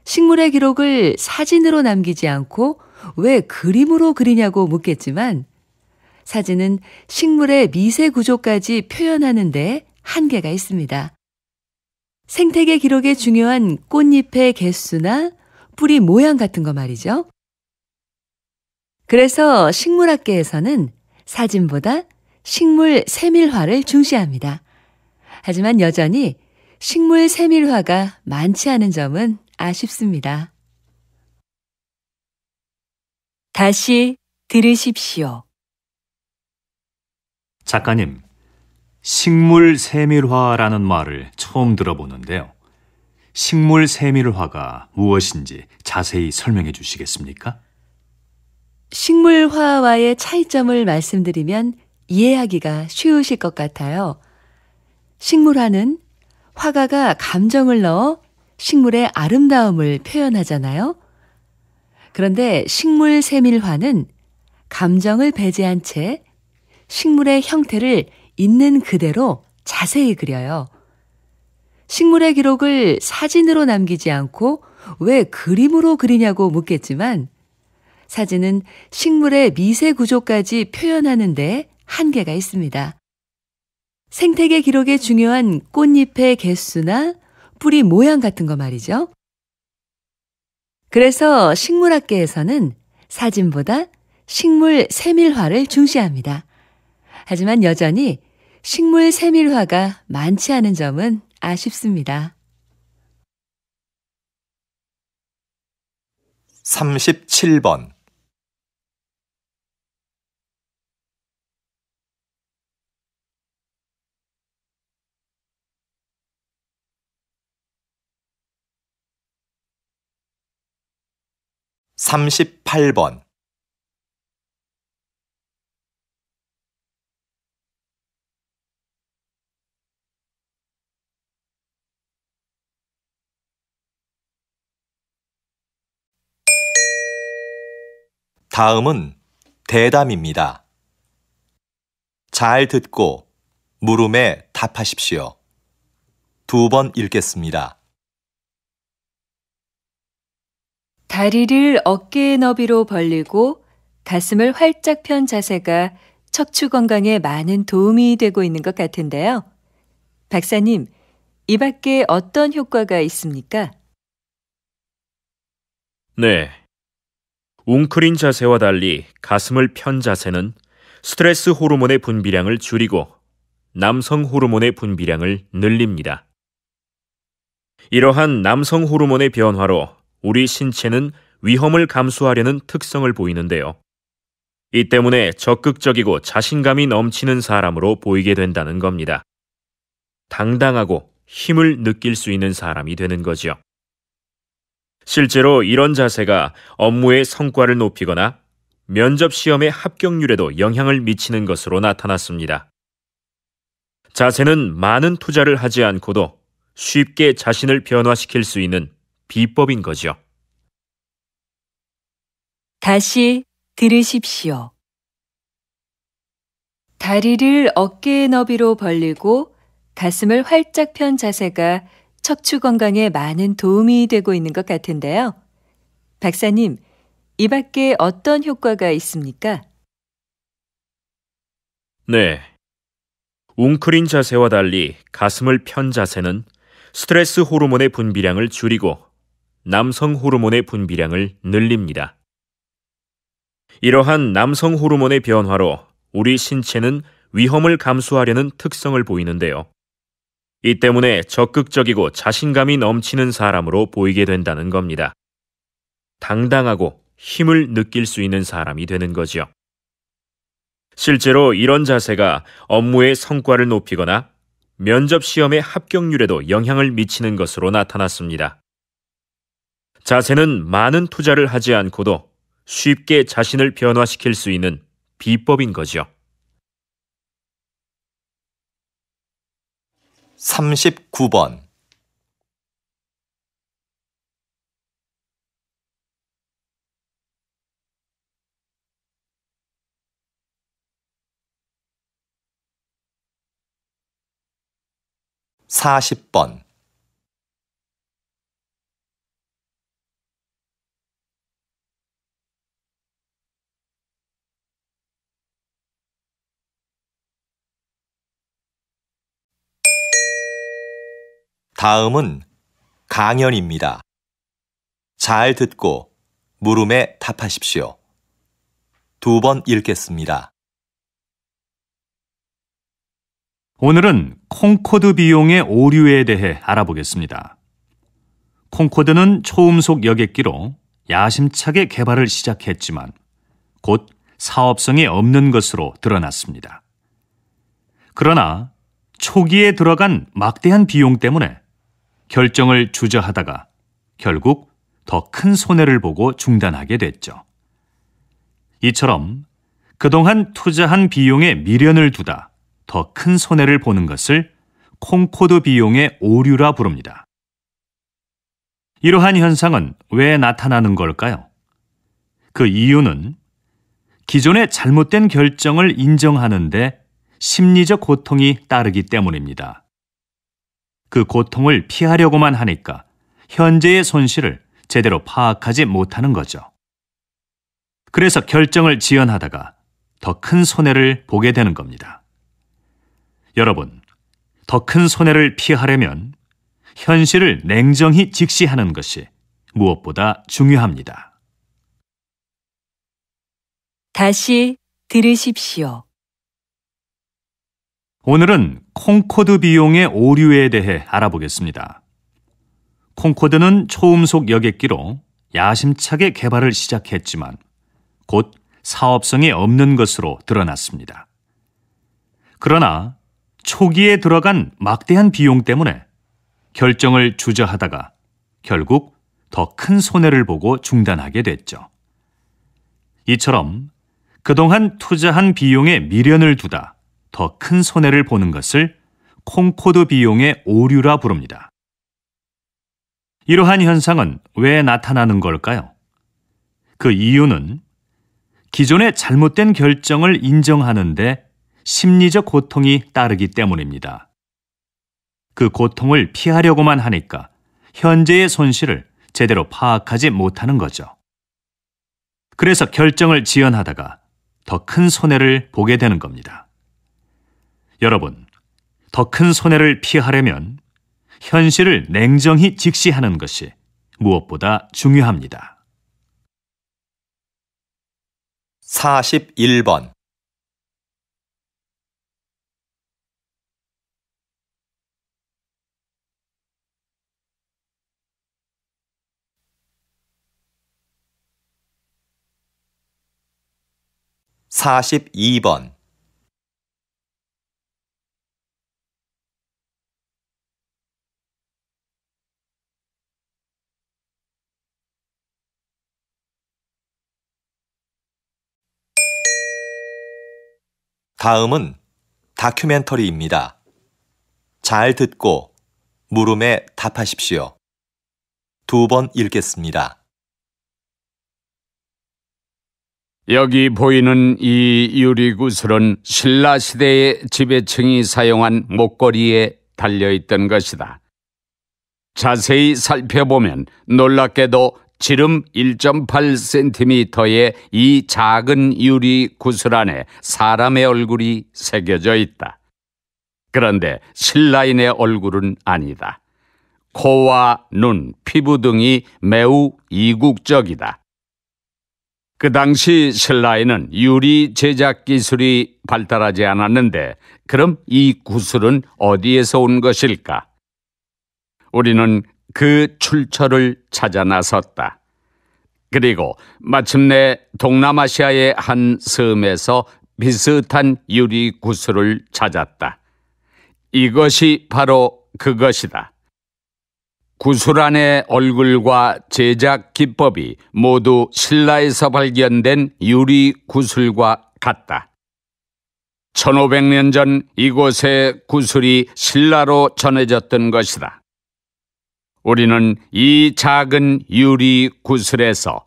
[SPEAKER 4] 식물의 기록을 사진으로 남기지 않고 왜 그림으로 그리냐고 묻겠지만 사진은 식물의 미세 구조까지 표현하는 데 한계가 있습니다. 생태계 기록에 중요한 꽃잎의 개수나 뿌리 모양 같은 거 말이죠. 그래서 식물학계에서는 사진보다 식물 세밀화를 중시합니다. 하지만 여전히 식물 세밀화가 많지 않은 점은 아쉽습니다.
[SPEAKER 1] 다시 들으십시오.
[SPEAKER 5] 작가님, 식물 세밀화라는 말을 처음 들어보는데요. 식물 세밀화가 무엇인지 자세히 설명해 주시겠습니까?
[SPEAKER 4] 식물화와의 차이점을 말씀드리면 이해하기가 쉬우실 것 같아요. 식물화는 화가가 감정을 넣어 식물의 아름다움을 표현하잖아요. 그런데 식물 세밀화는 감정을 배제한 채 식물의 형태를 있는 그대로 자세히 그려요. 식물의 기록을 사진으로 남기지 않고 왜 그림으로 그리냐고 묻겠지만 사진은 식물의 미세 구조까지 표현하는 데 한계가 있습니다. 생태계 기록에 중요한 꽃잎의 개수나 뿌리 모양 같은 거 말이죠. 그래서 식물학계에서는 사진보다 식물 세밀화를 중시합니다. 하지만 여전히 식물 세밀화가 많지 않은 점은 아쉽습니다.
[SPEAKER 2] 37번 38번 '다음은 대담입니다. 잘 듣고 물음에 답하십시오. 2번 읽겠습니다.
[SPEAKER 1] 다리를 어깨의 너비로 벌리고 가슴을 활짝 편 자세가 척추 건강에 많은 도움이 되고 있는 것 같은데요. 박사님, 이 밖에 어떤 효과가 있습니까?
[SPEAKER 3] 네. 웅크린 자세와 달리 가슴을 편 자세는 스트레스 호르몬의 분비량을 줄이고 남성 호르몬의 분비량을 늘립니다. 이러한 남성 호르몬의 변화로 우리 신체는 위험을 감수하려는 특성을 보이는데요. 이 때문에 적극적이고 자신감이 넘치는 사람으로 보이게 된다는 겁니다. 당당하고 힘을 느낄 수 있는 사람이 되는 거죠. 실제로 이런 자세가 업무의 성과를 높이거나 면접 시험의 합격률에도 영향을 미치는 것으로 나타났습니다. 자세는 많은 투자를 하지 않고도 쉽게 자신을 변화시킬 수 있는 비법인 거죠.
[SPEAKER 1] 다시 들으십시오. 다리를 어깨의 너비로 벌리고 가슴을 활짝 편 자세가 척추 건강에 많은 도움이 되고 있는 것 같은데요. 박사님, 이 밖에 어떤 효과가 있습니까?
[SPEAKER 3] 네. 웅크린 자세와 달리 가슴을 편 자세는 스트레스 호르몬의 분비량을 줄이고 남성 호르몬의 분비량을 늘립니다. 이러한 남성 호르몬의 변화로 우리 신체는 위험을 감수하려는 특성을 보이는데요. 이 때문에 적극적이고 자신감이 넘치는 사람으로 보이게 된다는 겁니다. 당당하고 힘을 느낄 수 있는 사람이 되는 거죠. 실제로 이런 자세가 업무의 성과를 높이거나 면접 시험의 합격률에도 영향을 미치는 것으로 나타났습니다. 자세는 많은 투자를 하지 않고도 쉽게 자신을 변화시킬 수 있는 비법인 거죠.
[SPEAKER 2] 39번. (40번) 다음은 강연입니다. 잘 듣고 물음에 답하십시오. 2번 읽겠습니다.
[SPEAKER 5] 오늘은 콩코드 비용의 오류에 대해 알아보겠습니다. 콩코드는 초음속 여객기로 야심차게 개발을 시작했지만 곧 사업성이 없는 것으로 드러났습니다. 그러나 초기에 들어간 막대한 비용 때문에 결정을 주저하다가 결국 더 큰 손해를 보고 중단하게 됐죠. 이처럼 그동안 투자한 비용에 미련을 두다 더 큰 손해를 보는 것을 콩코드 비용의 오류라 부릅니다. 이러한 현상은 왜 나타나는 걸까요? 그 이유는 기존의 잘못된 결정을 인정하는데 심리적 고통이 따르기 때문입니다. 그 고통을 피하려고만 하니까 현재의 손실을 제대로 파악하지 못하는 거죠. 그래서 결정을 지연하다가 더 큰 손해를 보게 되는 겁니다. 여러분, 더 큰 손해를 피하려면 현실을 냉정히 직시하는 것이 무엇보다 중요합니다.
[SPEAKER 1] 다시 들으십시오.
[SPEAKER 5] 오늘은 콩코드 비용의 오류에 대해 알아보겠습니다. 콩코드는 초음속 여객기로 야심차게 개발을 시작했지만 곧 사업성이 없는 것으로 드러났습니다. 그러나 초기에 들어간 막대한 비용 때문에 결정을 주저하다가 결국 더 큰 손해를 보고 중단하게 됐죠. 이처럼 그동안 투자한 비용에 미련을 두다 더 큰 손해를 보는 것을 콩코드 비용의 오류라 부릅니다. 이러한 현상은 왜 나타나는 걸까요? 그 이유는 기존의 잘못된 결정을 인정하는데 심리적 고통이 따르기 때문입니다. 그 고통을 피하려고만 하니까 현재의 손실을 제대로 파악하지 못하는 거죠. 그래서 결정을 지연하다가 더 큰 손해를 보게 되는 겁니다. 여러분, 더 큰 손해를 피하려면 현실을 냉정히 직시하는 것이 무엇보다 중요합니다.
[SPEAKER 2] 41번. 사십이 번. 다음은 다큐멘터리입니다. 잘 듣고 물음에 답하십시오. 2번 읽겠습니다.
[SPEAKER 6] 여기 보이는 이 유리구슬은 신라 시대의 지배층이 사용한 목걸이에 달려있던 것이다. 자세히 살펴보면 놀랍게도 지름 1.8cm의 이 작은 유리구슬 안에 사람의 얼굴이 새겨져 있다. 그런데 신라인의 얼굴은 아니다. 코와 눈, 피부 등이 매우 이국적이다. 그 당시 신라에는 유리 제작 기술이 발달하지 않았는데 그럼 이 구슬은 어디에서 온 것일까? 우리는 그 출처를 찾아 나섰다. 그리고 마침내 동남아시아의 한 섬에서 비슷한 유리 구슬을 찾았다. 이것이 바로 그것이다. 구슬 안의 얼굴과 제작 기법이 모두 신라에서 발견된 유리 구슬과 같다. 1500년 전 이곳의 구슬이 신라로 전해졌던 것이다. 우리는 이 작은 유리 구슬에서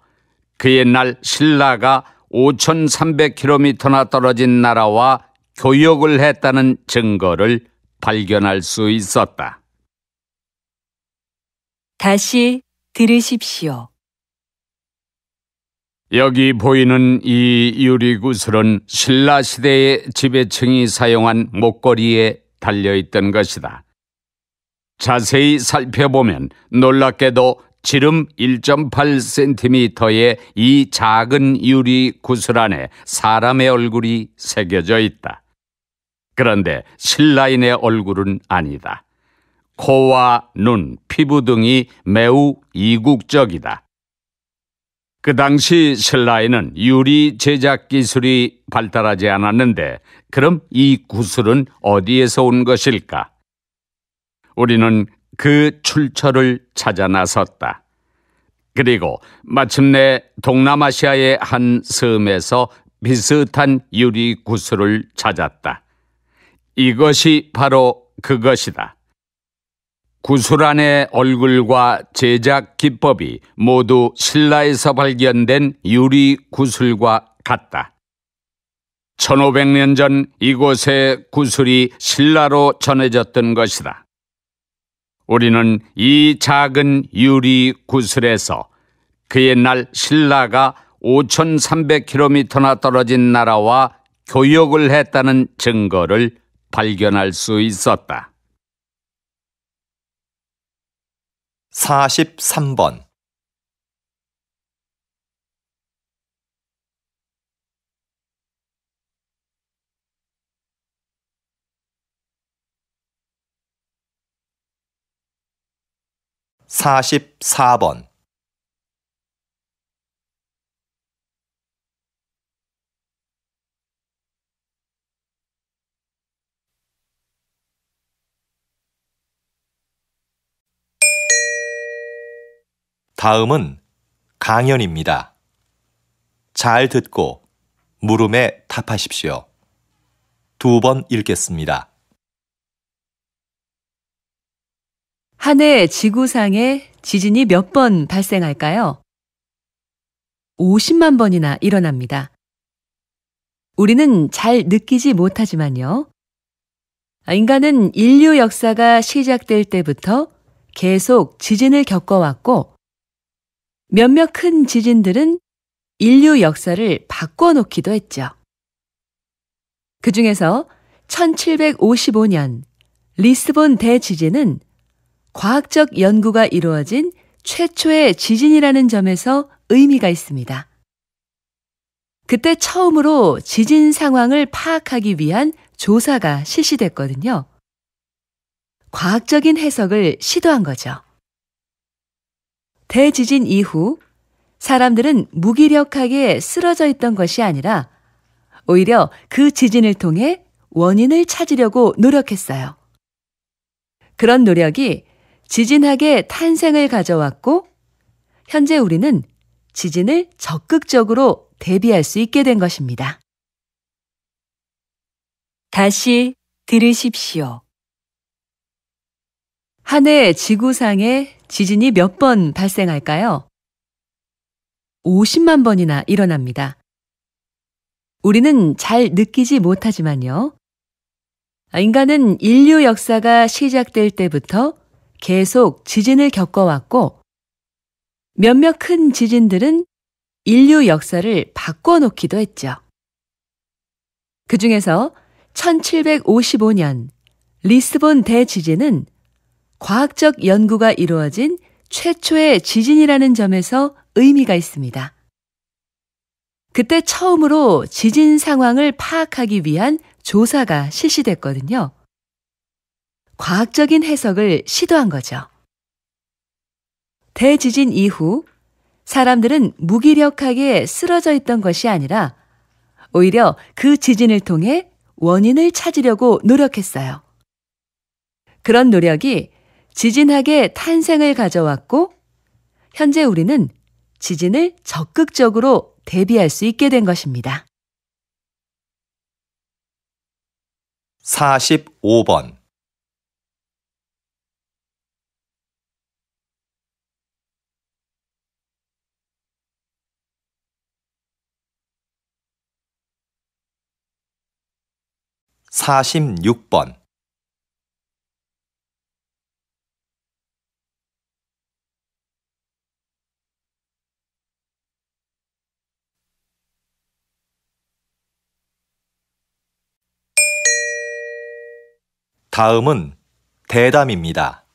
[SPEAKER 6] 그 옛날 신라가 5300km나 떨어진 나라와 교역을 했다는 증거를 발견할 수 있었다.
[SPEAKER 1] 다시 들으십시오.
[SPEAKER 6] 여기 보이는 이 유리구슬은 신라 시대의 지배층이 사용한 목걸이에 달려있던 것이다. 자세히 살펴보면 놀랍게도 지름 1.8cm의 이 작은 유리구슬 안에 사람의 얼굴이 새겨져 있다. 그런데 신라인의 얼굴은 아니다. 코와 눈, 피부 등이 매우 이국적이다. 그 당시 신라에는 유리 제작 기술이 발달하지 않았는데 그럼 이 구슬은 어디에서 온 것일까? 우리는 그 출처를 찾아 나섰다. 그리고 마침내 동남아시아의 한 섬에서 비슷한 유리 구슬을 찾았다. 이것이 바로 그것이다. 구슬 안의 얼굴과 제작 기법이 모두 신라에서 발견된 유리 구슬과 같다. 1500년 전 이곳의 구슬이 신라로 전해졌던 것이다. 우리는 이 작은 유리 구슬에서 그 옛날 신라가 5300km나 떨어진 나라와 교역을 했다는 증거를 발견할 수 있었다.
[SPEAKER 2] 43번. (44번) 다음은 강연입니다. 잘 듣고 물음에 답하십시오. 2번 읽겠습니다.
[SPEAKER 4] 한 해 지구상에 지진이 몇 번 발생할까요? 50만 번이나 일어납니다. 우리는 잘 느끼지 못하지만요. 인간은 인류 역사가 시작될 때부터 계속 지진을 겪어왔고 몇몇 큰 지진들은 인류 역사를 바꿔놓기도 했죠. 그 중에서 1755년 리스본 대지진은 과학적 연구가 이루어진 최초의 지진이라는 점에서 의미가 있습니다. 그때 처음으로 지진 상황을 파악하기 위한 조사가 실시됐거든요. 과학적인 해석을 시도한 거죠. 대지진 이후 사람들은 무기력하게 쓰러져 있던 것이 아니라 오히려 그 지진을 통해 원인을 찾으려고 노력했어요. 그런 노력이 지진학의 탄생을 가져왔고, 현재 우리는 지진을 적극적으로 대비할 수 있게 된 것입니다.
[SPEAKER 1] 다시 들으십시오.
[SPEAKER 4] 한 해 지구상에 지진이 몇 번 발생할까요? 50만 번이나 일어납니다. 우리는 잘 느끼지 못하지만요. 인간은 인류 역사가 시작될 때부터 계속 지진을 겪어왔고, 몇몇 큰 지진들은 인류 역사를 바꿔놓기도 했죠. 그 중에서 1755년 리스본 대지진은 과학적 연구가 이루어진 최초의 지진이라는 점에서 의미가 있습니다. 그때 처음으로 지진 상황을 파악하기 위한 조사가 실시됐거든요. 과학적인 해석을 시도한 거죠. 대지진 이후 사람들은 무기력하게 쓰러져 있던 것이 아니라 오히려 그 지진을 통해 원인을 찾으려고 노력했어요. 그런 노력이 지진학의 탄생을 가져왔고, 현재 우리는 지진을 적극적으로 대비할 수 있게 된 것입니다.
[SPEAKER 2] 45번. (46번) 다음은 대담입니다.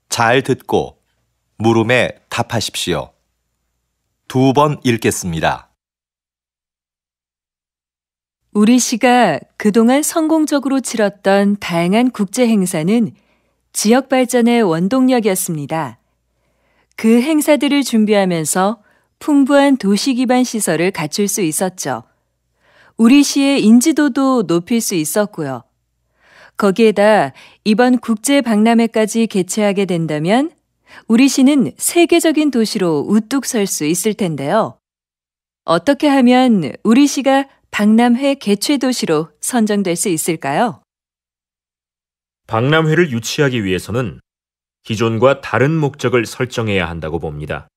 [SPEAKER 2] 잘 듣고 물음에 답하십시오. 2번 읽겠습니다.
[SPEAKER 1] 우리 시가 그동안 성공적으로 치렀던 다양한 국제 행사는 지역 발전의 원동력이었습니다. 그 행사들을 준비하면서 풍부한 도시 기반 시설을 갖출 수 있었죠. 우리 시의 인지도도 높일 수 있었고요. 거기에다 이번 국제 박람회까지 개최하게 된다면 우리 시는 세계적인 도시로 우뚝 설 수 있을 텐데요. 어떻게 하면 우리 시가 박람회 개최 도시로 선정될 수 있을까요?
[SPEAKER 3] 박람회를 유치하기 위해서는 기존과 다른 목적을 설정해야 한다고 봅니다.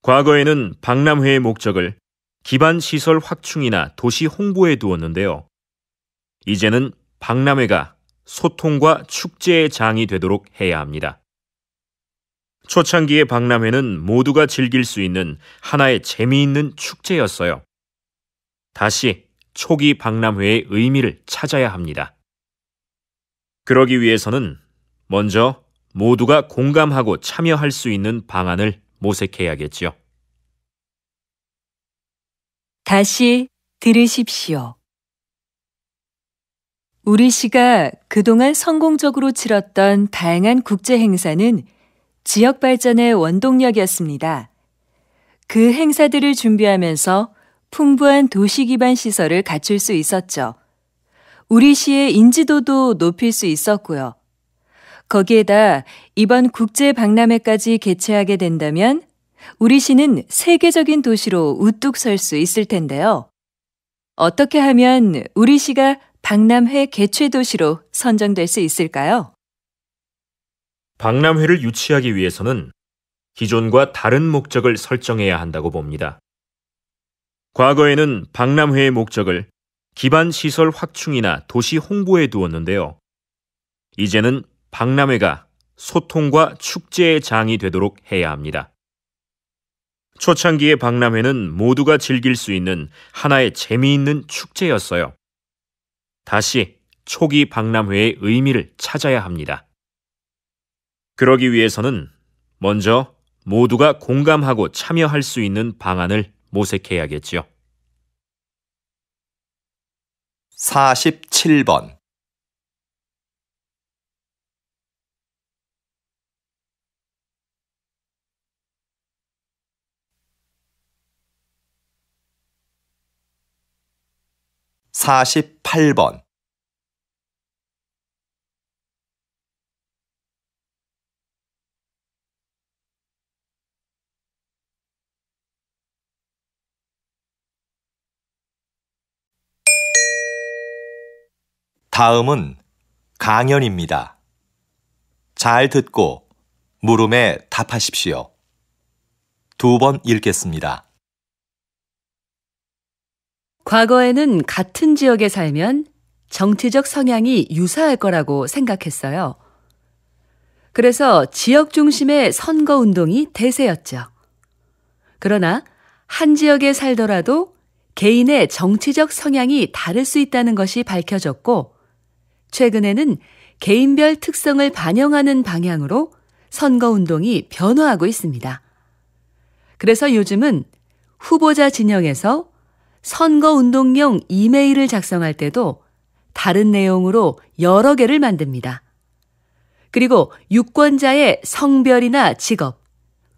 [SPEAKER 3] 과거에는 박람회의 목적을 기반 시설 확충이나 도시 홍보에 두었는데요. 이제는 박람회가 소통과 축제의 장이 되도록 해야 합니다. 초창기의 박람회는 모두가 즐길 수 있는 하나의 재미있는 축제였어요. 다시 초기 박람회의 의미를 찾아야 합니다. 그러기 위해서는 먼저 모두가 공감하고 참여할 수 있는 방안을 모색해야겠지요.
[SPEAKER 1] 다시 들으십시오. 우리 시가 그동안 성공적으로 치렀던 다양한 국제 행사는 지역 발전의 원동력이었습니다. 그 행사들을 준비하면서 풍부한 도시 기반 시설을 갖출 수 있었죠. 우리 시의 인지도도 높일 수 있었고요. 거기에다 이번 국제 박람회까지 개최하게 된다면 우리 시는 세계적인 도시로 우뚝 설 수 있을 텐데요. 어떻게 하면 우리 시가 박람회 개최 도시로 선정될 수 있을까요?
[SPEAKER 3] 박람회를 유치하기 위해서는 기존과 다른 목적을 설정해야 한다고 봅니다. 과거에는 박람회의 목적을 기반 시설 확충이나 도시 홍보에 두었는데요. 이제는 박람회가 소통과 축제의 장이 되도록 해야 합니다. 초창기의 박람회는 모두가 즐길 수 있는 하나의 재미있는 축제였어요. 다시 초기 박람회의 의미를 찾아야 합니다. 그러기 위해서는 먼저 모두가 공감하고 참여할 수 있는 방안을 모색해야겠죠.
[SPEAKER 2] 47번 48번 다음은 강연입니다. 잘 듣고 물음에 답하십시오. 2번 읽겠습니다.
[SPEAKER 4] 과거에는 같은 지역에 살면 정치적 성향이 유사할 거라고 생각했어요. 그래서 지역 중심의 선거운동이 대세였죠. 그러나 한 지역에 살더라도 개인의 정치적 성향이 다를 수 있다는 것이 밝혀졌고, 최근에는 개인별 특성을 반영하는 방향으로 선거운동이 변화하고 있습니다. 그래서 요즘은 후보자 진영에서 선거운동용 이메일을 작성할 때도 다른 내용으로 여러 개를 만듭니다. 그리고 유권자의 성별이나 직업,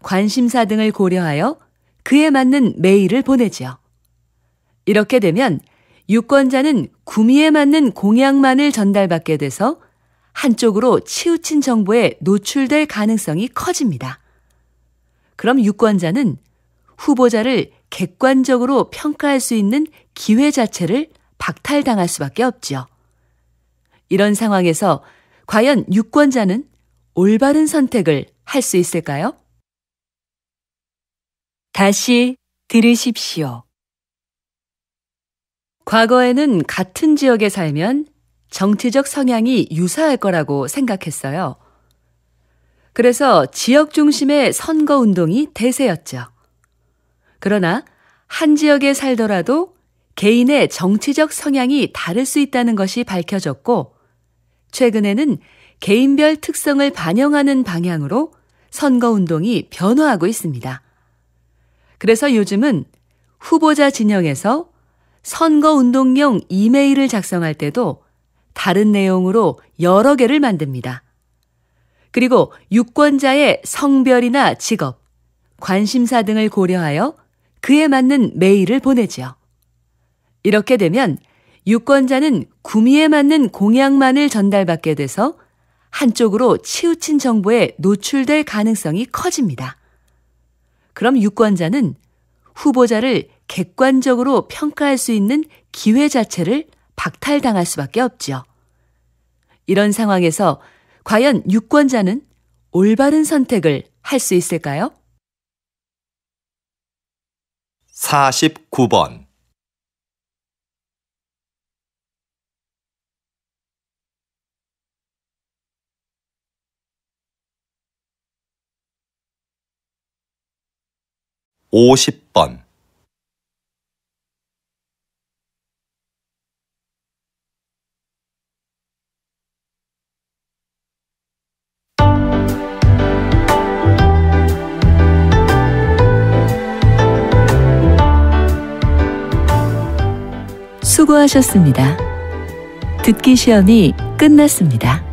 [SPEAKER 4] 관심사 등을 고려하여 그에 맞는 메일을 보내지요. 이렇게 되면 유권자는 구미에 맞는 공약만을 전달받게 돼서 한쪽으로 치우친 정보에 노출될 가능성이 커집니다. 그럼 유권자는 후보자를 객관적으로 평가할 수 있는 기회 자체를 박탈당할 수밖에 없죠. 이런 상황에서 과연 유권자는 올바른 선택을 할 수 있을까요?
[SPEAKER 1] 다시 들으십시오.
[SPEAKER 4] 과거에는 같은 지역에 살면 정치적 성향이 유사할 거라고 생각했어요. 그래서 지역 중심의 선거운동이 대세였죠. 그러나 한 지역에 살더라도 개인의 정치적 성향이 다를 수 있다는 것이 밝혀졌고, 최근에는 개인별 특성을 반영하는 방향으로 선거운동이 변화하고 있습니다. 그래서 요즘은 후보자 진영에서 선거운동용 이메일을 작성할 때도 다른 내용으로 여러 개를 만듭니다. 그리고 유권자의 성별이나 직업, 관심사 등을 고려하여 그에 맞는 메일을 보내지요. 이렇게 되면 유권자는 구미에 맞는 공약만을 전달받게 돼서 한쪽으로 치우친 정보에 노출될 가능성이 커집니다. 그럼 유권자는 후보자를 객관적으로 평가할 수 있는 기회 자체를 박탈당할 수밖에 없죠. 이런 상황에서 과연 유권자는 올바른 선택을 할 수 있을까요?
[SPEAKER 2] 49번 50번
[SPEAKER 4] 수고하셨습니다. 듣기 시험이 끝났습니다.